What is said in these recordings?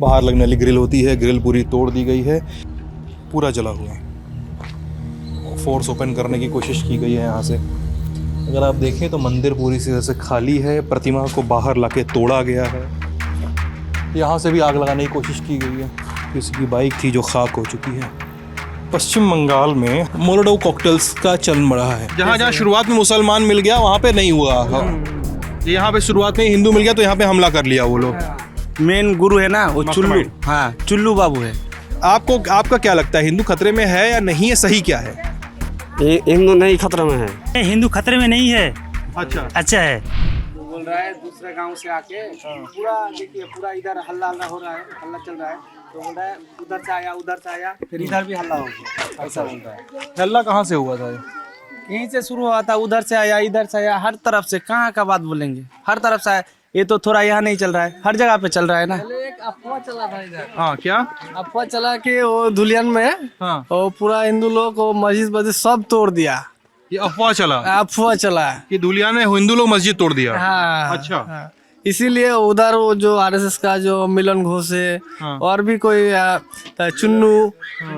बाहर लगने वाली ग्रिल होती है, ग्रिल पूरी तोड़ दी गई है, पूरा जला हुआ है। फोर्स ओपन करने की कोशिश की गई है यहाँ से। अगर आप देखें तो मंदिर पूरी तरह से खाली है, प्रतिमा को बाहर लाके तोड़ा गया है। यहाँ से भी आग लगाने की कोशिश की गई है, किसी की बाइक थी जो खाक हो चुकी है। पश्चिम बंगाल में मोलोटोव कॉकटेल्स का चलन बढ़ा है। जहाँ जहाँ शुरुआत में मुसलमान मिल गया वहाँ पे नहीं हुआ, यहाँ पे शुरुआत में हिंदू मिल गया तो यहाँ पे हमला कर लिया वो लोग। मेन गुरु है ना वो चुल्लू, हाँ चुल्लू बाबू है। आपका क्या लगता है, हिंदू खतरे में है या नहीं है, सही क्या है? हिंदू नहीं खतरे में है। हिंदू खतरे में नहीं है। अच्छा है। बोल रहा है दूसरे गांव से आके पूरा देखिए पूरा इधर हल्ला हो रहा है, हल्ला चल रहा है, तो बोल रहा है उधर से आया फिर इधर भी हल्ला हो गया, ऐसा बोल रहा है। हल्ला कहाँ से हुआ था? यहीं से शुरू हुआ था, उधर से आया इधर से आया, हर तरफ से। कहाँ का बात बोलेंगे, हर तरफ से आया। ये तो थोड़ा यहाँ नहीं चल रहा है, हर जगह पे चल रहा है ना। एक अफवाह चला था इधर। हाँ क्या अफवाह चला कि वो धुलियन में हाँ वो पूरा हिंदू लोग को मस्जिद सब तोड़ दिया। ये अफवाह चला कि धुलियान में हिंदू लोग मस्जिद तोड़ दिया। हाँ, अच्छा हाँ। इसीलिए उधर वो जो आरएसएस का जो मिलन घोष है, हाँ। और भी कोई चुन्नू,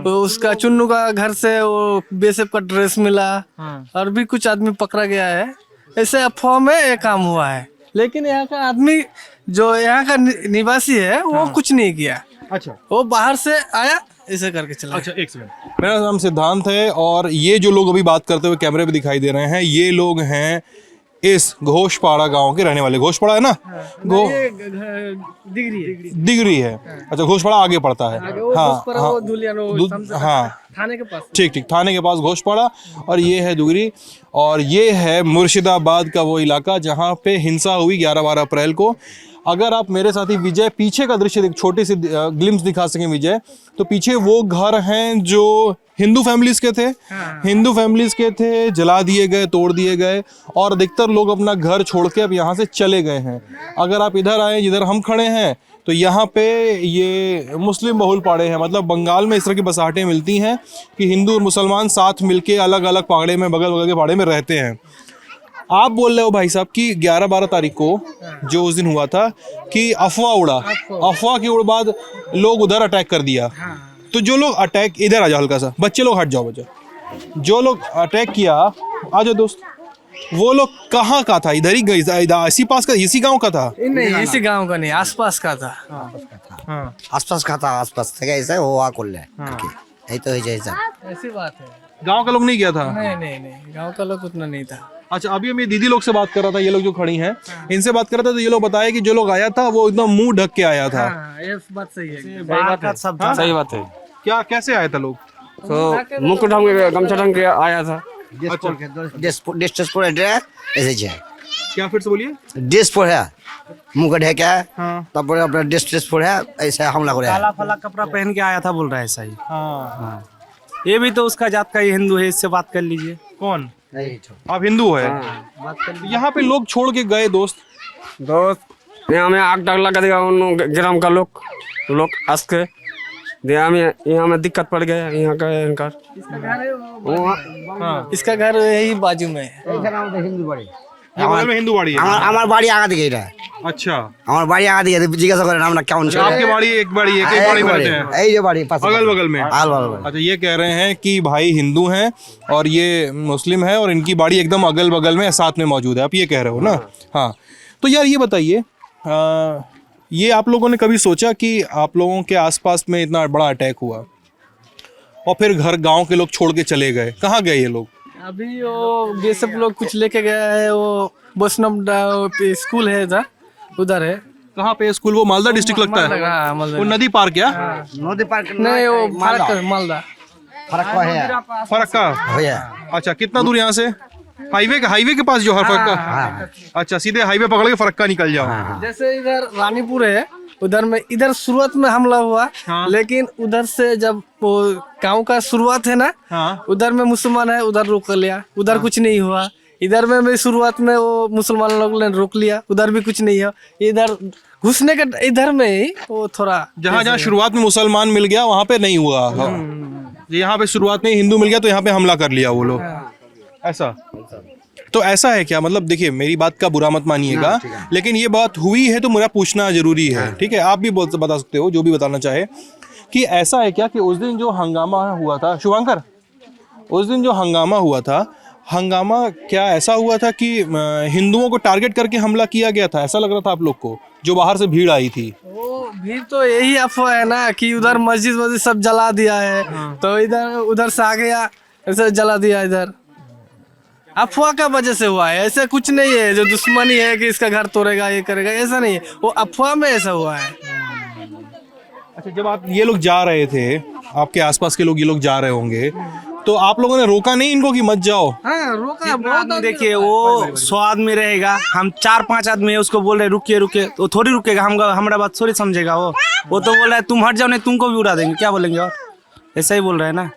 तो उसका चुन्नू का घर से वो बीएसएफ का ड्रेस मिला, हाँ। और भी कुछ आदमी पकड़ा गया है। ऐसे अफवाह में ये काम हुआ है, लेकिन यहाँ का आदमी जो यहाँ का निवासी है वो हाँ। कुछ नहीं किया। अच्छा वो बाहर से आया, ऐसे करके चला। अच्छा एक सेकंड, मेरा नाम सिद्धांत है और ये जो लोग अभी बात करते हुए कैमरे पे दिखाई दे रहे हैं, ये लोग हैं इस घोषपाड़ा गांव के रहने वाले। घोषपाड़ा है ना? दिगरी है। अच्छा घोषपाड़ा आगे पड़ता है। हाँ थाने के पास। ठीक थाने के पास घोषपाड़ा, और ये है दुगरी, और ये है मुर्शिदाबाद का वो इलाका जहाँ पे हिंसा हुई 11-12 अप्रैल को। अगर आप मेरे साथी विजय पीछे का दृश्य छोटी सी ग्लिम्स दिखा सकें विजय, तो पीछे वो घर हैं जो हिंदू फैमिलीज के थे। हिंदू फैमिलीज के थे, जला दिए गए, तोड़ दिए गए, और अधिकतर लोग अपना घर छोड़ के अब यहाँ से चले गए हैं। अगर आप इधर आए जिधर हम खड़े हैं तो यहाँ पे ये मुस्लिम बहुल पाड़े हैं। मतलब बंगाल में इस तरह की बसाहटें मिलती हैं कि हिंदू और मुसलमान साथ मिलके अलग अलग पाड़े में, बगल बगल के पाड़े में रहते हैं। आप बोल रहे हो भाई साहब कि 11-12 तारीख को जो उस दिन हुआ था कि अफवाह उड़ा, अफवाह के बाद लोग उधर अटैक कर दिया। तो जो लोग अटैक, इधर आ जाओ हल्का सा, बच्चे लोग हट जाओ बच्चे। जो लोग अटैक किया, आ जाओ दोस्त, वो लोग कहाँ का था? इधर ही इसी पास का, इसी गांव का था? नहीं इसी गांव का नहीं, आसपास का था। आसपास का था, आसपास থেকে এসে ও আ করলে এই তো হয়ে যায়। ऐसी बात है। गांव का लोग नहीं गया था? नहीं गांव का लोग उतना नहीं था। अच्छा अभी हम ये दीदी लोग से बात कर रहा था, ये लोग जो खड़ी हैं इनसे बात कर रहा था, तो ये लोग बताया कि जो लोग आया था वो एकदम मुंह ढक के आया था। ये बात सही है। सही बात है। क्या कैसे आए थे लोग? तो मुकुट ढंग के गमछा ढंग के आया था। ড্রেস পরে এসেছে। क्या फिर से बोलिए? ড্রেস পরে মুখ ঢেকে हाँ তারপরে আপনার ড্রেস পরে ऐसे हमला করে। काला फला कपड़ा पहन के आया था, बोल रहा है ऐसा ही। हाँ ये भी तो उसका जात का ही हिंदू है, इससे बात कर लीजिए। कौन? आप हिंदू है? यहाँ पे लोग छोड़ के गए दोस्त। यहाँ में आग डाग लगा देगा उन ग्राम का लोग हंस के यहाँ में दिक्कत पड़ गया। यहाँ का इनका इसका घर यही बाजू में है। হিন্দু বাড়ি। ये बगल में हिंदू बाड़ी है? আমার বাড়ি আগা দিকে এটা। अच्छा আমার বাড়ি আগা দিকে, জিজ্ঞাসা করেন আমরা কেমন ছিল। आपके बाड़ी एक बाड़ी एक ही बाड़ी में रहते हैं? এই যে বাড়ি পাশে अगल बगल में? আল अच्छा ये कह रहे हैं कि भाई हिंदू हैं और ये मुस्लिम है और इनकी बाड़ी एकदम अगल बगल में साथ में मौजूद है, आप ये कह रहे हो ना? हाँ तो यार ये बताइए, ये आप लोगों ने कभी सोचा कि आप लोगों के आसपास में इतना बड़ा अटैक हुआ और फिर घर गांव के लोग छोड़ के चले गए, कहाँ गए ये लोग? अभी वो ये सब लोग कुछ लेके गया है। वो वैष्णव स्कूल है इधर, उधर है। कहाँ पे स्कूल? वो मालदा डिस्ट्रिक्ट लगता है? हाँ, वो नदी पार क्या? নদী পার नहीं वो मालदा फरक है फरक्का। भैया। अच्छा कितना दूर यहाँ से? हाईवे के पास जो है फरक्का? अच्छा सीधे हाईवे पकड़ के फरक्का निकल जाओ। जैसे इधर रानीपुर है, उधर में इधर शुरुआत में हमला हुआ। हाँ। लेकिन उधर से जब वो गांव का शुरुआत है ना, हाँ उधर में मुसलमान है, उधर रोक लिया, उधर कुछ नहीं हुआ। इधर में भी शुरुआत में वो मुसलमान लोग ने रोक लिया, उधर भी कुछ नहीं हुआ। इधर घुसने के इधर में ही वो थोड़ा जहाँ जहाँ शुरुआत में मुसलमान मिल गया वहाँ पे नहीं हुआ। यहाँ पे शुरुआत में हिंदू मिल गया तो यहाँ पे हमला कर लिया वो लोग, ऐसा? तो ऐसा है क्या, मतलब देखिए मेरी बात का बुरा मत मानिएगा, लेकिन ये बात हुई है तो मेरा पूछना जरूरी है, ठीक है? आप भी बता सकते हो जो भी बताना चाहे, कि ऐसा है क्या कि उस दिन जो हंगामा हुआ था, शुभंकर, उस दिन जो हंगामा हुआ था, हंगामा क्या ऐसा हुआ था कि हिंदुओं को टारगेट करके हमला किया गया था, ऐसा लग रहा था आप लोग को, जो बाहर से भीड़ आई थी? वो भीड़ तो यही अफवाह है ना कि उधर मस्जिद सब जला दिया है, तो इधर उधर से आ गया, ऐसे जला दिया इधर। अफवाह का वजह से हुआ है, ऐसा कुछ नहीं है जो दुश्मनी है कि इसका घर तोड़ेगा ये करेगा, ऐसा नहीं है, वो अफवाह में ऐसा हुआ है। अच्छा, जब आप ये लोग जा रहे थे, आपके आसपास के लोग ये लोग जा रहे होंगे, तो आप लोगों ने रोका नहीं इनको कि मत जाओ? हाँ, रोका बहुत। देखिए वो 100 आदमी रहेगा, हम 4-5 आदमी है, उसको बोल रहे रुकिए रुकिए, तो थोड़ी रुकेगा, हम हमारा बात थोड़ी समझेगा वो तो बोल रहा है तुम हट जाओ नहीं तुमको भी उड़ा देंगे, क्या बोलेंगे? और ऐसा ही बोल रहा है ना।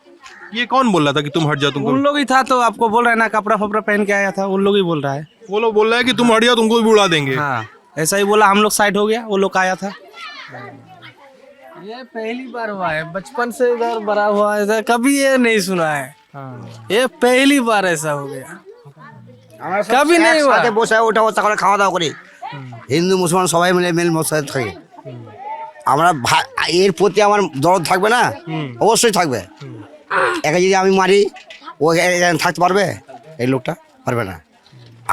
ये कौन बोल रहा था कि तुम हट जाओ तुमको? उन लोग ही था, तो आपको बोल रहा है ना, कपड़ा फपड़ा पहन के आया था, उन लोग ही बोल रहा है। वो लोग बोल रहे हैं कि तुम हट जाओ तुमको भी उड़ा देंगे। हाँ, ऐसा ही बोला, हम लोग साइड हो गया, वो लोग आया था। ये पहली बार हुआ है, बचपन से इधर बड़ा हुआ है, कभी ये नहीं सुना है। ये पहली बार ऐसा हो गया, कभी नहीं हुआ। সাথে বসে ওঠা বসা করে খাওয়া দাওয়া করি, হিন্দু মুসলমান সবাই মিলে মিল মশাই থাকি। আমরা এর প্রতি আমার দরদ থাকবে না? অবশ্যই থাকবে। একে যদি আমি মারি, ও এখানে থাকতে পারবে? এই লোকটা পারবে না।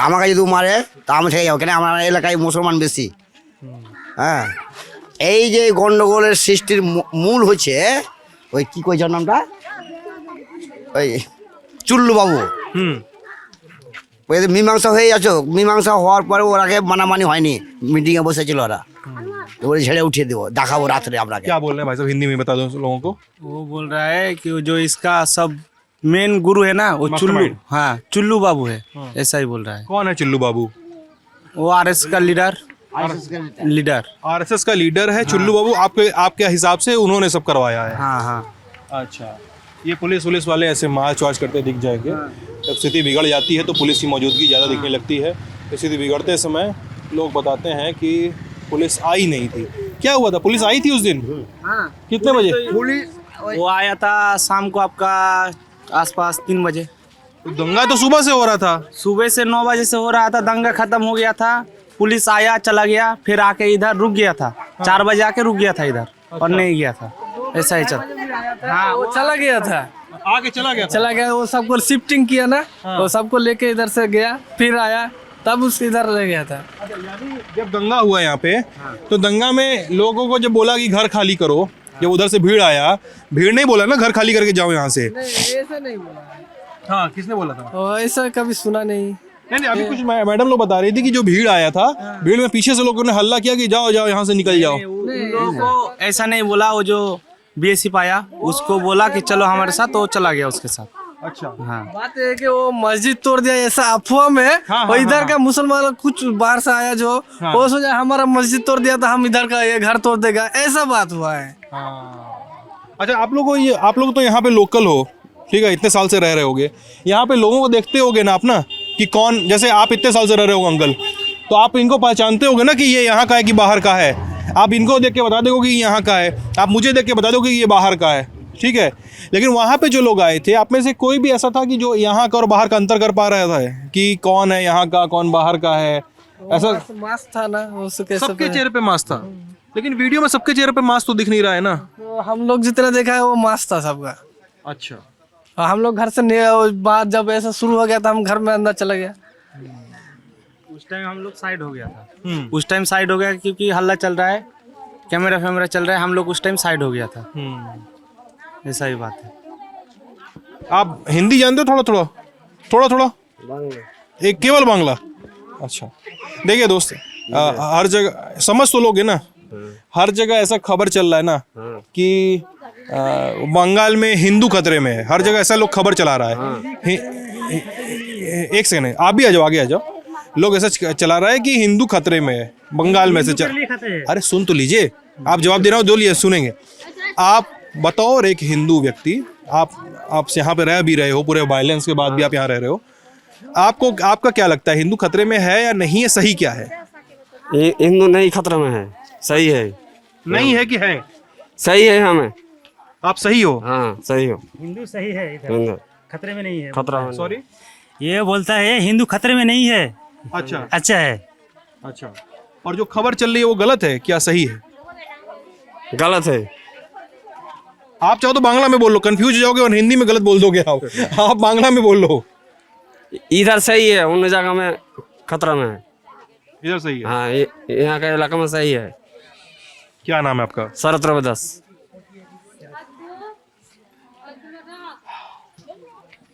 আমাকে যদি মারে তা আমি থেকে যাবো, কেন আমার এলাকায় মুসলমান বেশি। হ্যাঁ, এই যে গন্ডগোলের সৃষ্টির মূল হচ্ছে ওই কি কইছে নামটা, ওই চুল্লু বাবু। ওই যে মীমাংসা হয়ে যাচ্ছ, মীমাংসা হওয়ার পরে ওর আগে মানামানি হয়নি, মিটিংয়ে বসেছিল ওরা, ওরা ঝেড়ে উঠিয়ে দেবো, দেখাবো রাত্রে আমরা। क्या बोल रहे हैं भाई साहब, हिंदी में बता दो लोगों को। वो बोल रहा है कि जो इसका सब मेन गुरु है ना, वो चुल्लू, हाँ चुल्लू बाबू है, ऐसा ही बोल रहा है। कौन है चुल्लू बाबू? वो आरएस का लीडर आरएसएस का लीडर है चुल्लू बाबू। आपके हिसाब से उन्होंने सब करवाया है? हाँ हाँ। अच्छा, ये पुलिस वाले ऐसे मार्च वार्च करते दिख जाएंगे, जब स्थिति बिगड़ जाती है तो पुलिस की मौजूदगी ज़्यादा दिखने लगती है। स्थिति बिगड़ते समय लोग बताते हैं कि पुलिस आई नहीं थी। क्या हुआ था, पुलिस आई थी उस दिन? कितने बजे? वो आया था शाम को आपका आसपास 3 बजे। दंगा तो सुबह से हो रहा था। सुबह से 9 बजे से हो रहा था, दंगा खत्म हो गया था, पुलिस आया चला गया, फिर आके इधर रुक गया था, 4 बजे आके रुक गया था इधर, और नहीं गया था, ऐसा ही चल। हाँ, वो चला गया था, आगे चला गया वो सबको शिफ्टिंग किया ना, वो सबको लेके इधर से गया, फिर आया, तब उसके इधर रह गया था। जब दंगा हुआ यहाँ पे, तो दंगा में लोगों को जब बोला कि घर खाली करो, जब उधर से भीड़ आया, भीड़ नहीं बोला ना घर खाली करके जाओ यहाँ से? ऐसा नहीं बोला। हाँ, किसने बोला था? ऐसा कभी सुना नहीं। नहीं, अभी कुछ मैडम लोग बता रही थी कि जो भीड़ आया था, भीड़ में पीछे से लोगों ने हल्ला किया कि जाओ जाओ यहाँ से निकल जाओ। उन लोगों को ऐसा नहीं बोला, वो जो बीएसएफ आया उसको बोला कि चलो हमारे साथ, तो वो चला गया उसके साथ। अच्छा, हाँ। बात है कि वो मस्जिद तोड़ दिया ऐसा अफवाह में, और इधर का मुसलमान कुछ बाहर से आया जो वो सोचा हमारा मस्जिद तोड़ दिया तो हम इधर का ये घर तोड़ देगा, ऐसा बात हुआ है। अच्छा, आप लोग तो यहाँ पे लोकल हो, ठीक है, इतने साल से रह रहे होगे, यहाँ पे लोगों को देखते होगे ना आप ना, कि कौन, जैसे आप इतने साल से रह रहे हो अंकल, तो आप इनको पहचानते होगे ना कि ये यहाँ का है कि बाहर का है। आप इनको देख के बता दोगे कि यहाँ का है, आप मुझे देख के बता दोगे कि ये बाहर का है, ठीक है। लेकिन वहाँ पे जो लोग आए थे, आप में से कोई भी ऐसा था कि जो यहाँ का और बाहर का अंतर कर पा रहा था कि कौन है यहाँ का, कौन बाहर का है? ऐसा मास्क था ना, सबके चेहरे पे मास्क था, लेकिन वीडियो में सबके चेहरे पे मास्क तो दिख नहीं रहा है ना। तो हम लोग जितना देखा है वो मास्क था सबका। अच्छा, और हम लोग घर से बात जब ऐसा शुरू हो गया था, हम घर में अंदर चला गया। उस टाइम हम लोग साइड हो गया था, उस टाइम साइड हो गया क्योंकि हल्ला चल रहा है, कैमरा चल रहा है, हम लोग उस टाइम साइड हो गया था, ऐसा ही बात है। आप हिंदी जानते हो? थोड़ा एक केवल बांग्ला? अच्छा, देखिए दोस्त, हर जगह समझ तो लोगे ना, हर जगह ऐसा खबर चल रहा है ना कि बंगाल में हिंदू खतरे में है, हर जगह ऐसा लोग खबर चला रहा है। एक सेकंड, आप भी आ जाओ, आगे आ जाओ। लोग ऐसा चला रहा है कि हिंदू खतरे में है, बंगाल में से अरे सुन तो लीजिए, आप जवाब दे रहे हो, दो लिए सुनेंगे। आप बताओ, एक हिंदू व्यक्ति, आप यहाँ पे रह भी रहे हो, पूरे वायलेंस के बाद भी आप यहाँ रह रहे हो, आपका क्या लगता है, हिंदू खतरे में है या नहीं है? सही क्या है? हिंदू नहीं खतरे में है, सही है। नहीं है कि है? सही है, हमें। आप सही हो? हाँ, सही हो। हिंदू सही है, इधर हिंदू खतरे में नहीं है, खतरा में सॉरी, ये बोलता है हिंदू खतरे में नहीं है, अच्छा अच्छा है। अच्छा। और जो खबर चल रही है वो गलत है क्या सही है? गलत है। आप चाहो तो बांग्ला में बोल लो, कंफ्यूज हो जाओगे और हिंदी में गलत बोल दोगे आप बांग्ला में बोल लो। इधर सही है, उन जगह में खतरा में है। इधर सही है। हाँ, यहाँ का इलाका में सही है। क्या नाम है आपका? शरद रविदास।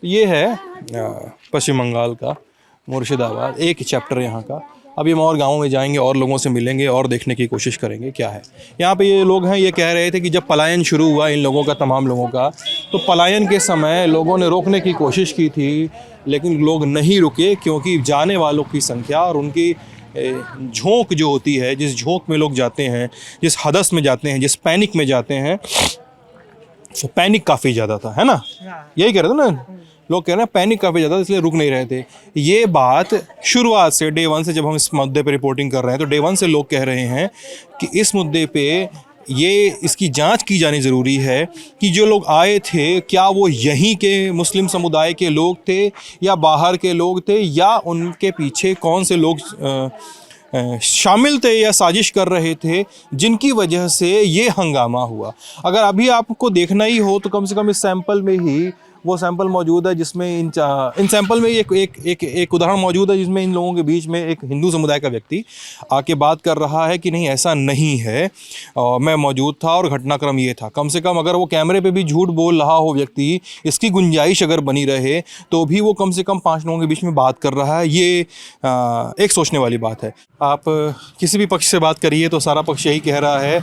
ये है पश्चिम बंगाल का मुर्शिदाबाद, एक चैप्टर यहाँ का। अभी हम और गाँव में जाएंगे और लोगों से मिलेंगे और देखने की कोशिश करेंगे क्या है यहाँ पे। ये लोग हैं, ये कह रहे थे कि जब पलायन शुरू हुआ इन लोगों का, तमाम लोगों का, तो पलायन के समय लोगों ने रोकने की कोशिश की थी, लेकिन लोग नहीं रुके क्योंकि जाने वालों की संख्या और उनकी झोंक जो होती है, जिस झोंक में लोग जाते हैं, जिस हदस में जाते हैं, जिस पैनिक में जाते हैं, तो पैनिक काफ़ी ज़्यादा था, है ना? यही कह रहे थे ना लोग, कह रहे हैं पैनिक काफ़ी ज़्यादा, इसलिए रुक नहीं रहे थे। ये बात शुरुआत से, डे वन से, जब हम इस मुद्दे पे रिपोर्टिंग कर रहे हैं तो डे वन से लोग कह रहे हैं कि इस मुद्दे पे इसकी जांच की जानी ज़रूरी है कि जो लोग आए थे क्या वो यहीं के मुस्लिम समुदाय के लोग थे या बाहर के लोग थे, या उनके पीछे कौन से लोग शामिल थे या साजिश कर रहे थे जिनकी वजह से ये हंगामा हुआ। अगर अभी आपको देखना ही हो तो कम से कम इस सैंपल में ही वो सैंपल मौजूद है जिसमें इन सैंपल में एक उदाहरण मौजूद है जिसमें इन लोगों के बीच में एक हिंदू समुदाय का व्यक्ति आके बात कर रहा है कि नहीं ऐसा नहीं है, मैं मौजूद था और घटनाक्रम ये था। कम से कम अगर वो कैमरे पे भी झूठ बोल रहा हो व्यक्ति, इसकी गुंजाइश अगर बनी रहे तो भी वो कम से कम 5 लोगों के बीच में बात कर रहा है। ये एक सोचने वाली बात है। आप किसी भी पक्ष से बात करिए तो सारा पक्ष यही कह रहा है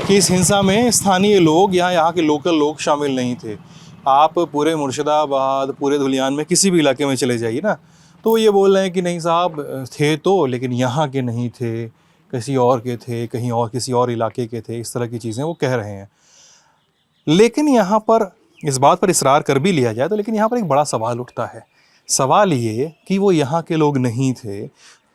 कि इस हिंसा में स्थानीय लोग या यहाँ के लोकल लोग शामिल नहीं थे। आप पूरे मुर्शिदाबाद, पूरे धुलियान में किसी भी इलाके में चले जाइए ना, तो वो ये बोल रहे हैं कि नहीं साहब थे तो, लेकिन यहाँ के नहीं थे, किसी और के थे, कहीं और किसी और इलाके के थे, इस तरह की चीज़ें वो कह रहे हैं। लेकिन यहाँ पर इस बात पर इसरार कर भी लिया जाए तो लेकिन यहाँ पर एक बड़ा सवाल उठता है। सवाल ये कि वो यहाँ के लोग नहीं थे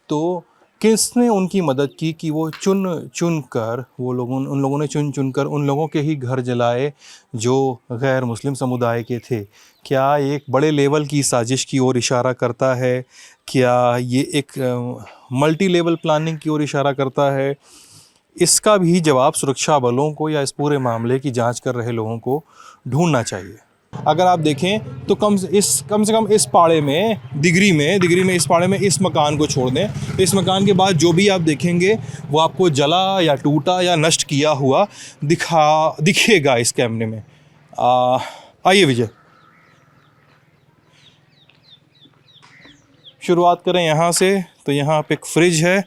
तो किसने उनकी मदद की कि वो चुन कर उन लोगों ने चुन कर उन लोगों के ही घर जलाए जो गैर मुस्लिम समुदाय के थे। क्या एक बड़े लेवल की साजिश की ओर इशारा करता है? क्या ये एक मल्टी लेवल प्लानिंग की ओर इशारा करता है? इसका भी जवाब सुरक्षा बलों को या इस पूरे मामले की जांच कर रहे लोगों को ढूंढना चाहिए। अगर आप देखें तो कम से कम इस पाड़े में, दिगरी में इस पाड़े में इस मकान को छोड़ दें तो इस मकान के बाद जो भी आप देखेंगे वो आपको जला या टूटा या नष्ट किया हुआ दिखेगा इस कैमरे में। आइए विजय, शुरुआत करें यहाँ से। तो यहाँ पे एक फ्रिज है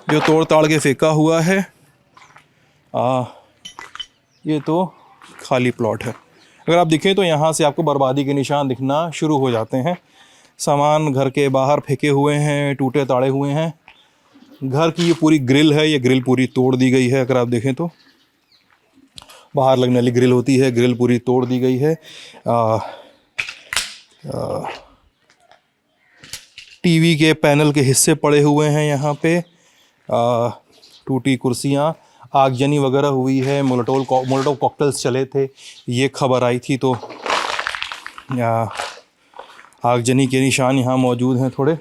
जो तोड़ ताड़ के फेंका हुआ है। ये तो खाली प्लॉट है। अगर आप दिखें तो यहाँ से आपको बर्बादी के निशान दिखना शुरू हो जाते हैं। सामान घर के बाहर फेंके हुए हैं, टूटे ताड़े हुए हैं। घर की ये पूरी ग्रिल है, ये ग्रिल पूरी तोड़ दी गई है। अगर आप देखें तो बाहर लगने वाली ग्रिल होती है, ग्रिल पूरी तोड़ दी गई है। टीवी के पैनल के हिस्से पड़े हुए हैं यहाँ पे। टूटी कुर्सियाँ, आगजनी वगैरह हुई है, मोलोटोव कॉकटेल्स चले थे, ये खबर आई थी। तो आगजनी के निशान यहाँ मौजूद हैं थोड़े।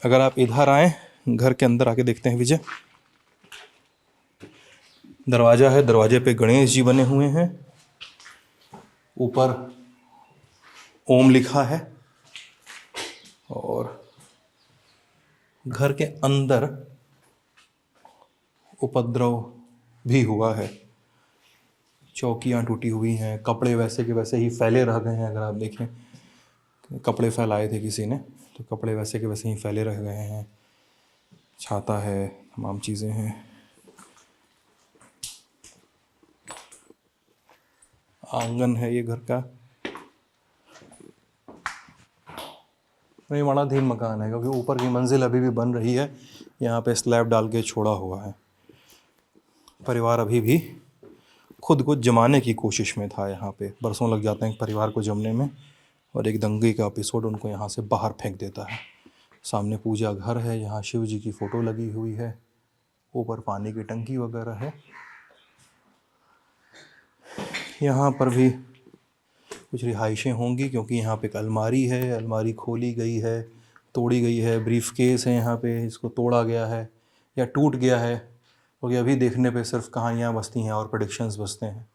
अगर आप इधर आएँ, घर के अंदर आके देखते हैं विजय, दरवाज़ा है, दरवाजे पे गणेश जी बने हुए हैं, ऊपर ओम लिखा है और घर के अंदर उपद्रव भी हुआ है। चौकियाँ टूटी हुई हैं, कपड़े वैसे के वैसे ही फैले रह गए हैं। अगर आप देखें, कपड़े फैलाए थे किसी ने तो कपड़े वैसे के वैसे ही फैले रह गए हैं। छाता है, तमाम चीज़ें हैं। आंगन है ये घर का। ये बड़ा धीम मकान है क्योंकि ऊपर की मंजिल अभी भी बन रही है। यहाँ पे स्लैब डाल के छोड़ा हुआ है। परिवार अभी भी खुद को जमाने की कोशिश में था। यहाँ पे बरसों लग जाते हैं परिवार को जमने में और एक दंगे का एपिसोड उनको यहाँ से बाहर फेंक देता है। सामने पूजा घर है, यहाँ शिव जी की फ़ोटो लगी हुई है, ऊपर पानी की टंकी वगैरह है। यहाँ पर भी कुछ रिहाइशें होंगी, क्योंकि यहाँ पे एक अलमारी है, अलमारी खोली गई है, तोड़ी गई है। ब्रीफ केस है यहाँ पे, इसको तोड़ा गया है या टूट गया है, क्योंकि अभी देखने पे सिर्फ कहानियाँ बसती हैं और प्रेडिक्शंस बसते हैं।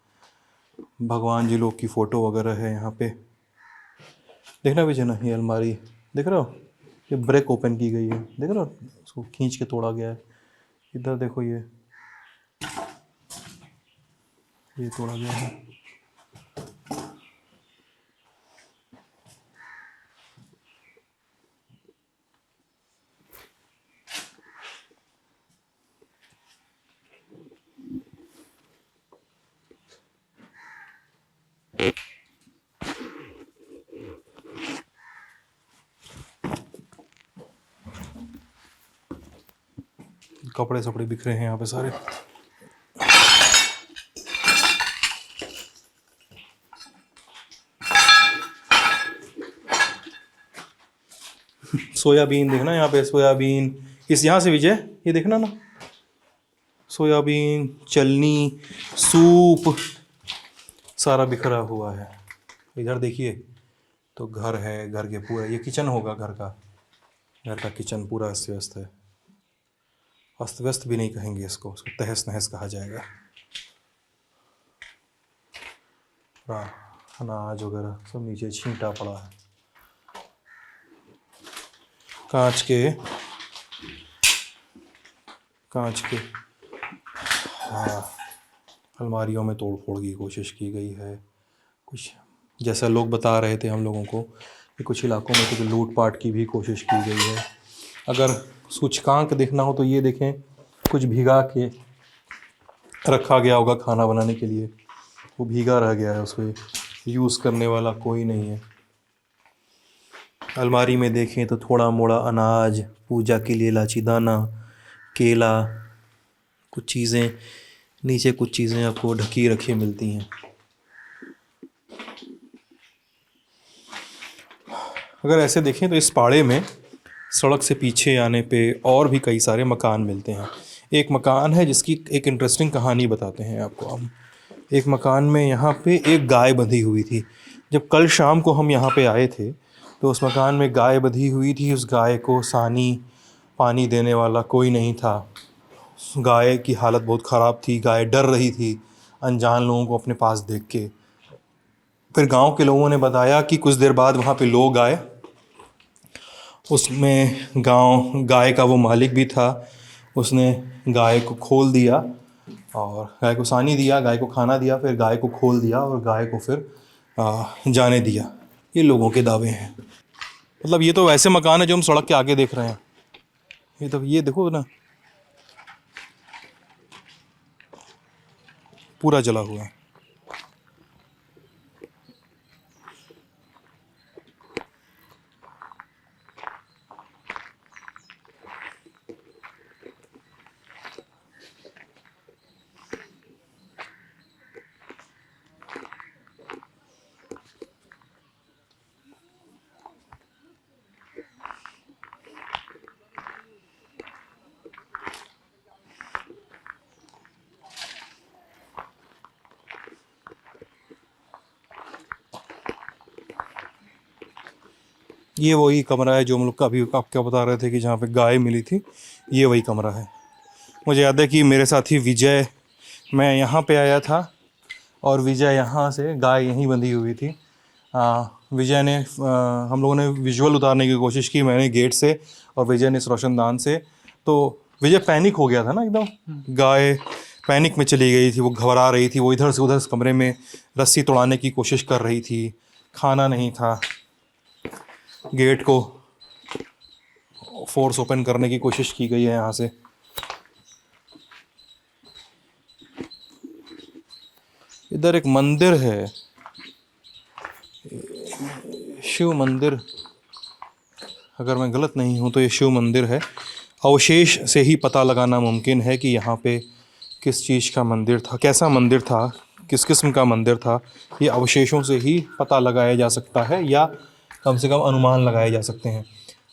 भगवान जी लोग की फ़ोटो वगैरह है यहाँ पे। देखना भी ना, ये अलमारी देख रहे हो, ये ब्रेक ओपन की गई है, देख रहे हो, इसको खींच के तोड़ा गया है। इधर देखो, ये तोड़ा गया है। कपड़े सपड़े बिखरे हैं यहाँ पे सारे। सोयाबीन देखना यहाँ पे, सोयाबीन इस यहाँ से विजय, ये देखना ना, सोयाबीन, चलनी, सूप सारा बिखरा हुआ है। इधर देखिए तो घर है, घर के पूरा, ये किचन होगा घर का किचन पूरा अस्त व्यस्त है। अस्त व्यस्त भी नहीं कहेंगे इसको तहस नहस कहा जाएगा। अनाज वगैरह सब नीचे छींटा पड़ा है। कांच के अलमारियों में तोड़ फोड़ की कोशिश की गई है। कुछ जैसा लोग बता रहे थे हम लोगों को कि कुछ इलाकों में कुछ लूटपाट की भी कोशिश की गई है। अगर सूचकांक देखना हो तो ये देखें, कुछ भीगा के रखा गया होगा खाना बनाने के लिए, वो भीगा रह गया है, उसको यूज़ करने वाला कोई नहीं है। अलमारी में देखें तो थोड़ा मोड़ा अनाज, पूजा के लिए इलायची दाना, केला, कुछ चीज़ें नीचे, कुछ चीज़ें आपको ढकी रखी मिलती हैं। अगर ऐसे देखें तो इस पाड़े में सड़क से पीछे आने पे और भी कई सारे मकान मिलते हैं। एक मकान है जिसकी एक इंटरेस्टिंग कहानी बताते हैं आपको हम। एक मकान में यहाँ पे एक गाय बंधी हुई थी। जब कल शाम को हम यहाँ पे आए थे तो उस मकान में गाय बंधी हुई थी। उस गाय को सानी पानी देने वाला कोई नहीं था। उस गाय की हालत बहुत ख़राब थी। गाय डर रही थी अनजान लोगों को अपने पास देख के। फिर गांव के लोगों ने बताया कि कुछ देर बाद वहाँ पे लोग आए। उसमें गाय का वो मालिक भी था। उसने गाय को खोल दिया और गाय को सानी दिया, गाय को खाना दिया, फिर गाय को खोल दिया और गाय को फिर जाने दिया। ये लोगों के दावे हैं। मतलब ये तो वैसे मकान है जो हम सड़क के आगे देख रहे हैं। ये तो ये देखो ना, पूरा जला हुआ है। ये वही कमरा है जो हम लोग का अभी आप क्या बता रहे थे कि जहाँ पे गाय मिली थी, ये वही कमरा है। मुझे याद है कि मेरे साथी विजय, मैं यहाँ पे आया था और विजय यहाँ से, गाय यहीं बंधी हुई थी। विजय ने हम लोगों ने विजुअल उतारने की कोशिश की, मैंने गेट से और विजय ने इस रोशनदान से। तो विजय पैनिक हो गया था ना एकदम। गाय पैनिक में चली गई थी, वो घबरा रही थी। वो इधर से उधर कमरे में रस्सी तोड़ाने की कोशिश कर रही थी। खाना नहीं था। गेट को फोर्स ओपन करने की कोशिश की गई है यहाँ से। इधर एक मंदिर है, शिव मंदिर, अगर मैं गलत नहीं हूँ तो ये शिव मंदिर है। अवशेष से ही पता लगाना मुमकिन है कि यहाँ पे किस चीज़ का मंदिर था, कैसा मंदिर था, किस किस्म का मंदिर था। ये अवशेषों से ही पता लगाया जा सकता है या कम से कम अनुमान लगाए जा सकते हैं।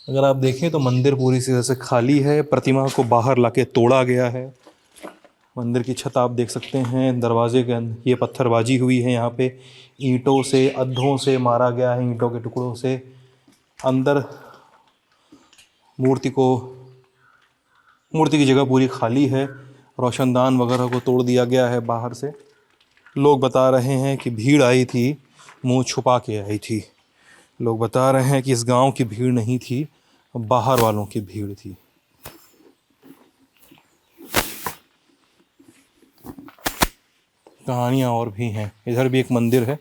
अगर आप देखें तो मंदिर पूरी तरह से खाली है। प्रतिमा को बाहर लाके तोड़ा गया है। मंदिर की छत आप देख सकते हैं, दरवाजे के ये पत्थरबाजी हुई है यहाँ पे, ईंटों से, अद्धों से मारा गया है, ईंटों के टुकड़ों से। अंदर मूर्ति की जगह पूरी खाली है, रोशनदान वगैरह को तोड़ दिया गया है बाहर से। लोग बता रहे हैं कि भीड़ आई थी, मुंह छुपा के आई थी। लोग बता रहे हैं कि इस गांव की भीड़ नहीं थी, बाहर वालों की भीड़ थी। कहानियां और भी हैं। इधर भी एक मंदिर है।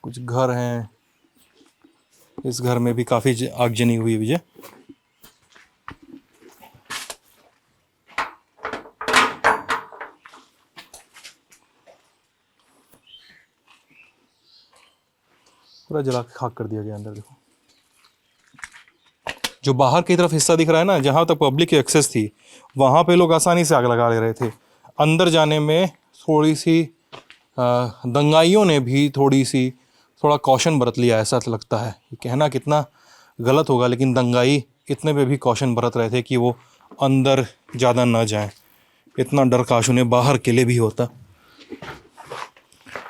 कुछ घर हैं। इस घर में भी काफी आगजनी हुई है विजय। पूरा जला के खाक कर दिया गया अंदर। देखो जो बाहर की तरफ हिस्सा दिख रहा है ना, जहाँ तक पब्लिक की एक्सेस थी, वहाँ पे लोग आसानी से आग लगा ले रहे थे। अंदर जाने में थोड़ी सी दंगाइयों ने भी थोड़ा कॉशन बरत लिया, ऐसा लगता है। ये कहना कितना गलत होगा, लेकिन दंगाई इतने पे भी कॉशन बरत रहे थे कि वो अंदर ज़्यादा ना जाएं। इतना डर काश उन्हें बाहर के लिए भी होता,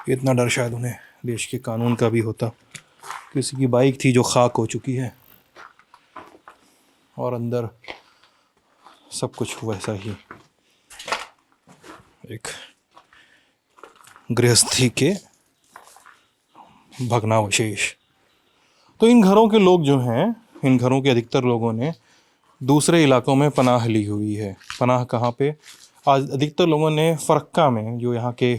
इतना डर शायद उन्हें देश के कानून का भी होता। किसी की बाइक थी जो खाक हो चुकी है और अंदर सब कुछ वैसा ही, एक गृहस्थी के भग्नावशेष। तो इन घरों के लोग जो हैं, इन घरों के अधिकतर लोगों ने दूसरे इलाकों में पनाह ली हुई है। पनाह कहाँ पे? आज अधिकतर लोगों ने फरक्का में, जो यहाँ के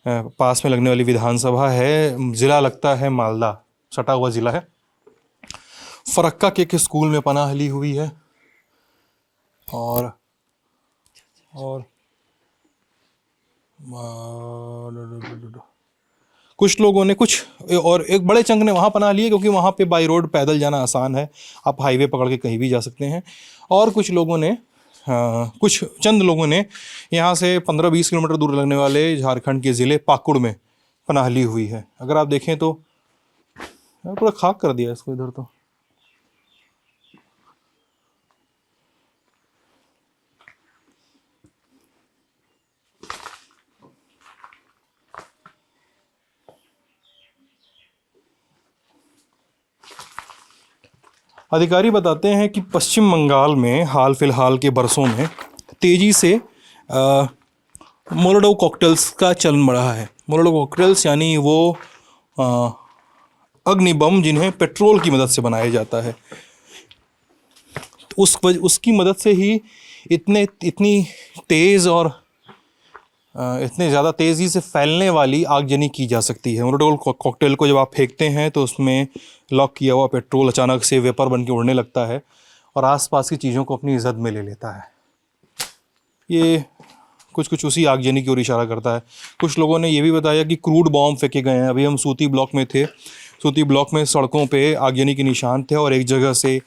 पास में लगने वाली विधानसभा है, ज़िला लगता है मालदा, सटा हुआ ज़िला है, फरक्का के स्कूल में पनाह ली हुई है। और कुछ लोगों ने और एक बड़े चंक ने वहाँ पनाह लिए, क्योंकि वहाँ पे बाई रोड पैदल जाना आसान है, आप हाईवे पकड़ के कहीं भी जा सकते हैं। और कुछ चंद लोगों ने यहाँ से 15-20 किलोमीटर दूर लगने वाले झारखंड के ज़िले पाकुड़ में पनाह ली हुई है। अगर आप देखें तो पूरा खाक कर दिया इसको इधर। तो अधिकारी बताते हैं कि पश्चिम बंगाल में हाल फिलहाल के बरसों में तेज़ी से मोलोटोव कॉकटेल्स का चलन बढ़ा है। मोलोटोव कॉकटेल्स यानी वो अग्नि बम जिन्हें पेट्रोल की मदद से बनाया जाता है। उसकी मदद से ही इतनी तेज़ और इतने ज़्यादा तेज़ी से फैलने वाली आगजनी की जा सकती है। मोलोटोव कॉकटेल को जब आप फेंकते हैं तो उसमें लॉक किया हुआ पेट्रोल अचानक से वेपर बन के उड़ने लगता है और आसपास की चीज़ों को अपनी जद में ले लेता है। ये कुछ उसी आगजनी की ओर इशारा करता है। कुछ लोगों ने ये भी बताया कि क्रूड बॉम्ब फेंके गए हैं। अभी हम सूती ब्लॉक में थे, सूती ब्लॉक में सड़कों पे आगजनी के निशान थे और एक जगह से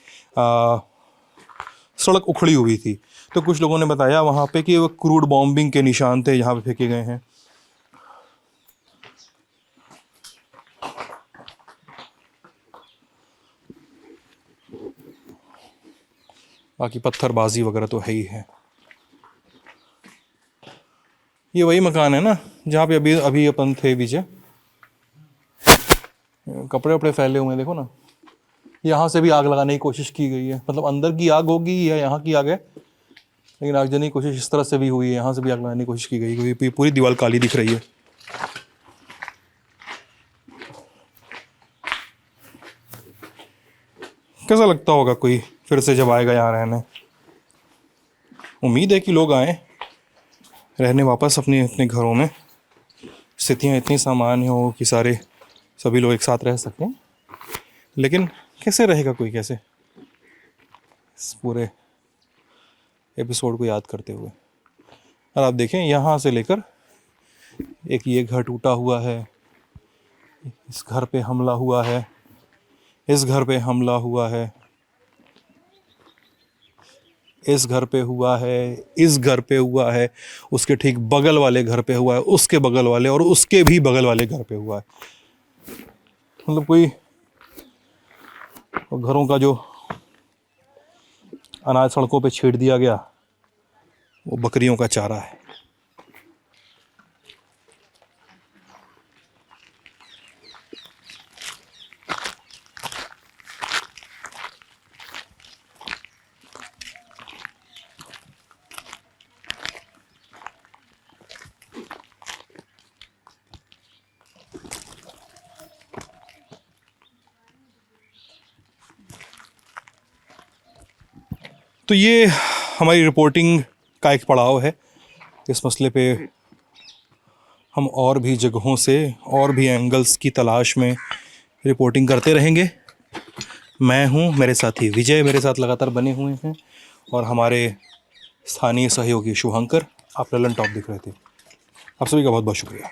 सड़क उखड़ी हुई थी। तो कुछ लोगों ने बताया वहाँ पे कि वो क्रूड बॉम्बिंग के निशान थे, यहाँ पे फेंके गए हैं। बाकी पत्थरबाजी वगैरह तो है ही है। ये वही मकान है ना जहाँ पे अभी अपन थे विजय। कपड़े वपड़े फैले हुए हैं, देखो ना। यहाँ से भी आग लगाने की कोशिश की गई है, मतलब अंदर की आग होगी या यहाँ की आग है, लेकिन आगजनी की कोशिश इस तरह से भी हुई है। यहाँ से भी आग लगाने की कोशिश की गई, क्योंकि पूरी दीवार काली दिख रही है। कैसा लगता होगा कोई फिर से जब आएगा यहाँ रहने? उम्मीद है कि लोग आए रहने वापस अपने अपने घरों में। स्थितियाँ इतनी सामान्य हो कि सभी लोग एक साथ रह सकें, लेकिन कैसे रहेगा कोई, कैसे? इस पूरे एपिसोड को याद करते हुए और आप देखें यहाँ से लेकर एक ये घर टूटा हुआ है, इस घर पे हमला हुआ है, इस घर पे हमला हुआ है, इस घर पे हुआ है, इस घर पे हुआ है, उसके ठीक बगल वाले घर पे हुआ है, उसके बगल वाले और उसके भी बगल वाले घर पे हुआ है। मतलब कोई घरों का जो अनाज सड़कों पे छीट दिया गया वो बकरियों का चारा है। तो ये हमारी रिपोर्टिंग का एक पड़ाव है। इस मसले पे हम और भी जगहों से और भी एंगल्स की तलाश में रिपोर्टिंग करते रहेंगे। मैं हूँ, मेरे साथी विजय मेरे साथ लगातार बने हुए हैं और हमारे स्थानीय सहयोगी शुभंकर। आप ललन टॉप दिख रहे थे। आप सभी का बहुत बहुत शुक्रिया।